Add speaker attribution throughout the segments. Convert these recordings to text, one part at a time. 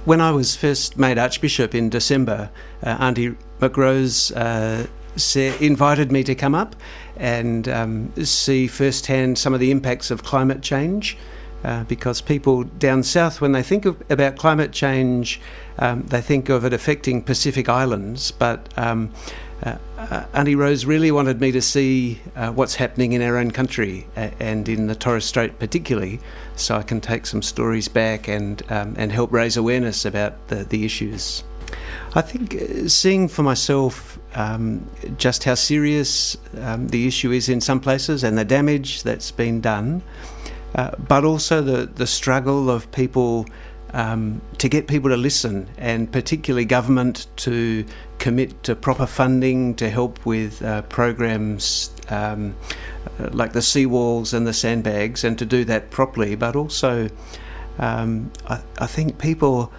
Speaker 1: When I was first made Archbishop in December, Auntie McRose invited me to come up and see firsthand some of the impacts of climate change, because people down south, when they think about climate change, they think of it affecting Pacific Islands, but Auntie Rose really wanted me to see what's happening in our own country and in the Torres Strait particularly, so I can take some stories back and help raise awareness about the issues. I think seeing for myself just how serious the issue is in some places and the damage that's been done, but also the struggle of people to get people to listen, and particularly government to commit to proper funding to help with programs like the seawalls and the sandbags, and to do that properly. But also I think people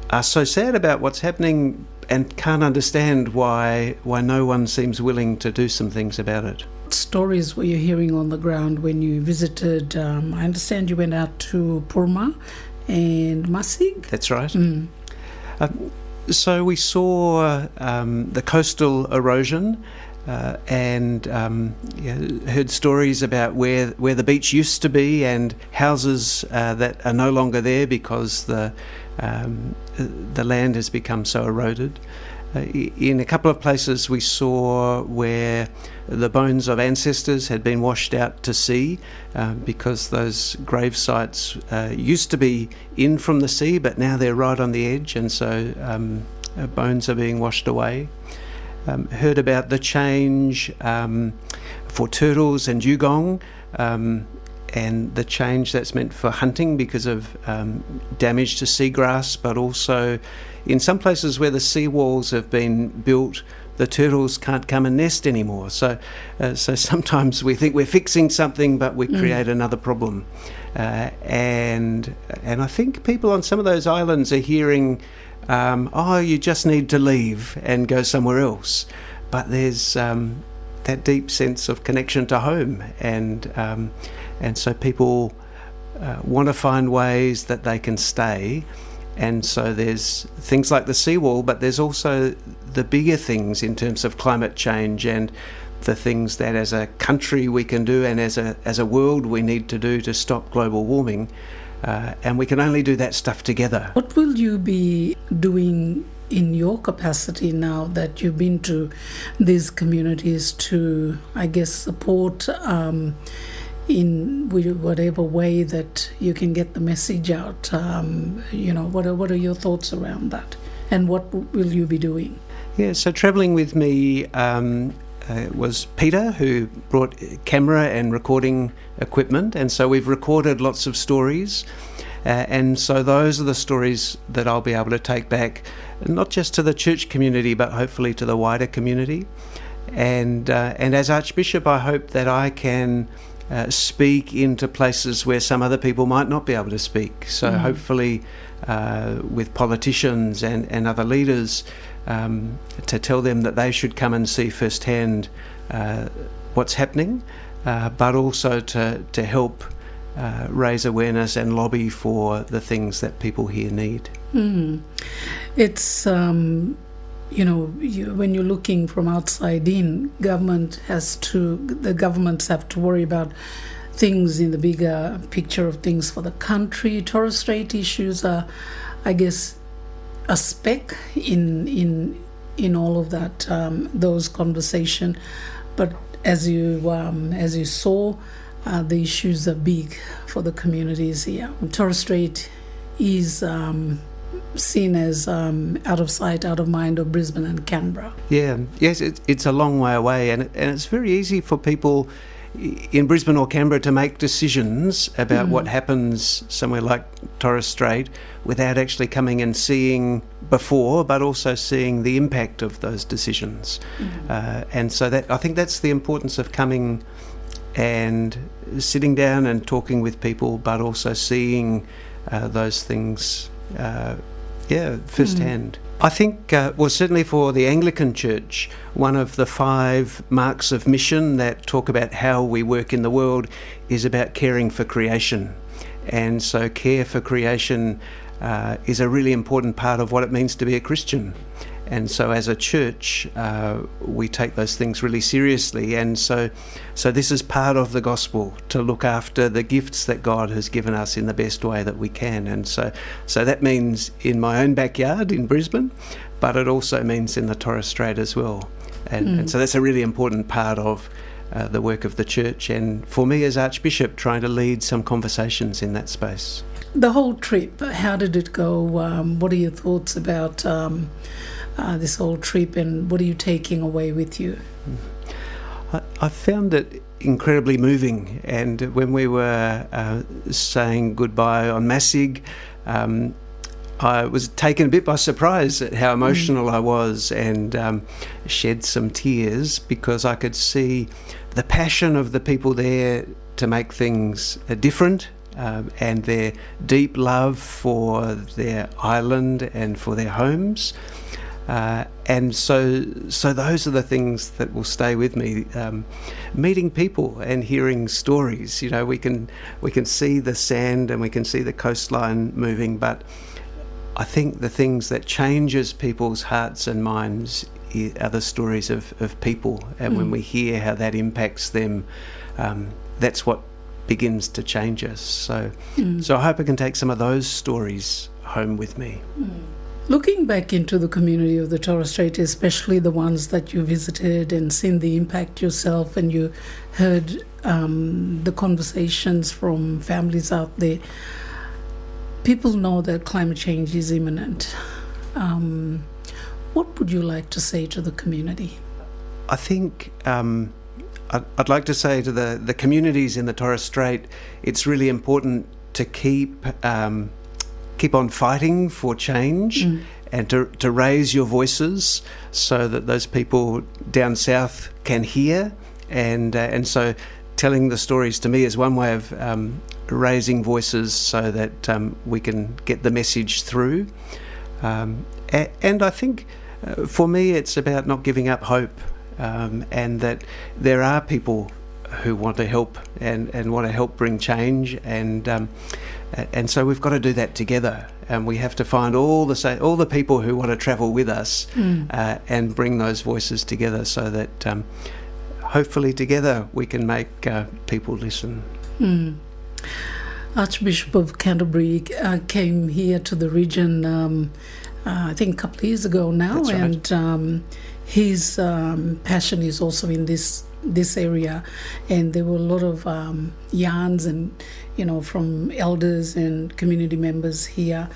Speaker 1: are so sad about what's happening and can't understand why no one seems willing to do some things about it.
Speaker 2: What stories were you hearing on the ground when you visited? I understand you went out to Purma and Masig?
Speaker 1: That's right. So we saw the coastal erosion and heard stories about where the beach used to be, and houses that are no longer there because the land has become so eroded. In a couple of places we saw where the bones of ancestors had been washed out to sea because those grave sites used to be in from the sea, but now they're right on the edge, and so bones are being washed away. Heard about the change for turtles and dugong, and the change that's meant for hunting because of damage to seagrass, but also in some places where the seawalls have been built, the turtles can't come and nest anymore. So sometimes we think we're fixing something, but we create another problem. And I think people on some of those islands are hearing, you just need to leave and go somewhere else. But there's that deep sense of connection to home, and so people want to find ways that they can stay. And so there's things like the seawall, but there's also the bigger things in terms of climate change and the things that as a country we can do, and as a world we need to do to stop global warming. And we can only do that stuff together. What
Speaker 2: will you be doing in your capacity now that you've been to these communities to, I guess, support in whatever way that you can get the message out? What are your thoughts around that, and what will you be doing?
Speaker 1: Yeah, so travelling with me was Peter, who brought camera and recording equipment, and so we've recorded lots of stories, and so those are the stories that I'll be able to take back, not just to the church community but hopefully to the wider community. And as Archbishop, I hope that I can speak into places where some other people might not be able to speak. So hopefully with politicians and other leaders, to tell them that they should come and see firsthand what's happening, but also to help raise awareness and lobby for the things that people here need.
Speaker 2: It's when you're looking from outside in, the governments have to worry about things in the bigger picture of things for the country. Torres Strait issues are, I guess, a speck in all of that, those conversation. But as you saw, the issues are big for the communities here. Torres Strait is seen as out of sight, out of mind of Brisbane and Canberra.
Speaker 1: Yes, it's a long way away, and it's very easy for people in Brisbane or Canberra to make decisions about what happens somewhere like Torres Strait without actually coming and seeing before, but also seeing the impact of those decisions. And so I think that's the importance of coming and sitting down and talking with people, but also seeing those things firsthand. I think, certainly for the Anglican Church, one of the 5 marks of mission that talk about how we work in the world is about caring for creation. And so care for creation is a really important part of what it means to be a Christian. And so as a church, we take those things really seriously. And so this is part of the gospel, to look after the gifts that God has given us in the best way that we can. And so that means in my own backyard in Brisbane, but it also means in the Torres Strait as well. And so that's a really important part of the work of the church, and for me as Archbishop, trying to lead some conversations in that space.
Speaker 2: The whole trip, how did it go? What are your thoughts about this whole trip, and what are you taking away with you?
Speaker 1: I found it incredibly moving, and when we were saying goodbye on Massig, I was taken a bit by surprise at how emotional I was, and shed some tears because I could see the passion of the people there to make things different, and their deep love for their island and for their homes. And so those are the things that will stay with me. Meeting people and hearing stories. You know, we can see the sand and we can see the coastline moving, but I think the things that changes people's hearts and minds are the stories of people. And when we hear how that impacts them, that's what begins to change us. So I hope I can take some of those stories home with me.
Speaker 2: Looking back into the community of the Torres Strait, especially the ones that you visited and seen the impact yourself, and you heard the conversations from families out there, people know that climate change is imminent. What would you like to say to the community?
Speaker 1: I think I'd like to say to the communities in the Torres Strait, it's really important to keep on fighting for change, and to raise your voices so that those people down south can hear. And so telling the stories to me is one way of raising voices so that we can get the message through. And I think for me it's about not giving up hope, and that there are people who want to help and want to help bring change, and so we've got to do that together, and we have to find all the people who want to travel with us, and bring those voices together so that hopefully together we can make people listen.
Speaker 2: Archbishop of Canterbury came here to the region I think a couple of years ago now.
Speaker 1: That's right.
Speaker 2: And his passion is also in this area, and there were a lot of yarns and from elders and community members here.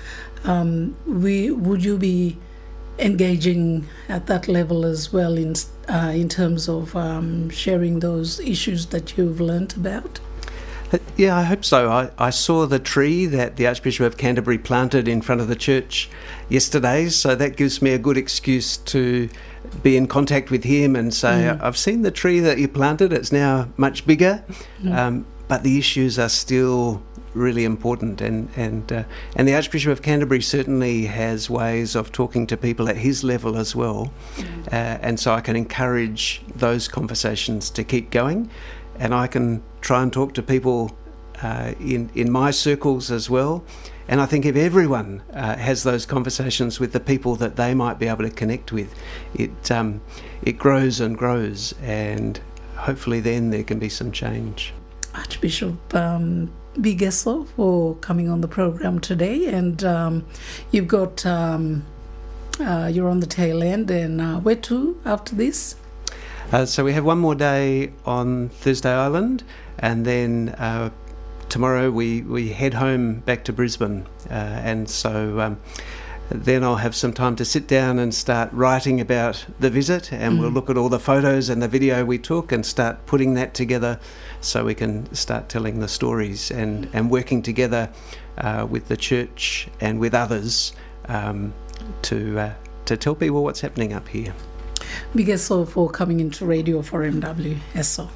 Speaker 2: Would you be engaging at that level as well in terms of sharing those issues that you've learnt about?
Speaker 1: Yeah, I hope so. I saw the tree that the Archbishop of Canterbury planted in front of the church yesterday, so that gives me a good excuse to be in contact with him and say, I've seen the tree that you planted, it's now much bigger, but the issues are still really important, and the Archbishop of Canterbury certainly has ways of talking to people at his level as well, and so I can encourage those conversations to keep going, and I can try and talk to people in my circles as well. And I think if everyone has those conversations with the people that they might be able to connect with, it grows and grows, and hopefully then there can be some change.
Speaker 2: Archbishop Bigeso for coming on the program today, and you've got you're on the tail end, and where to after this?
Speaker 1: So we have one more day on Thursday Island, and then tomorrow we head home back to Brisbane, and so then I'll have some time to sit down and start writing about the visit, and we'll look at all the photos and the video we took and start putting that together so we can start telling the stories and working together with the church and with others to tell people what's happening up here.
Speaker 2: Bigeso for coming into radio for MW. Eso.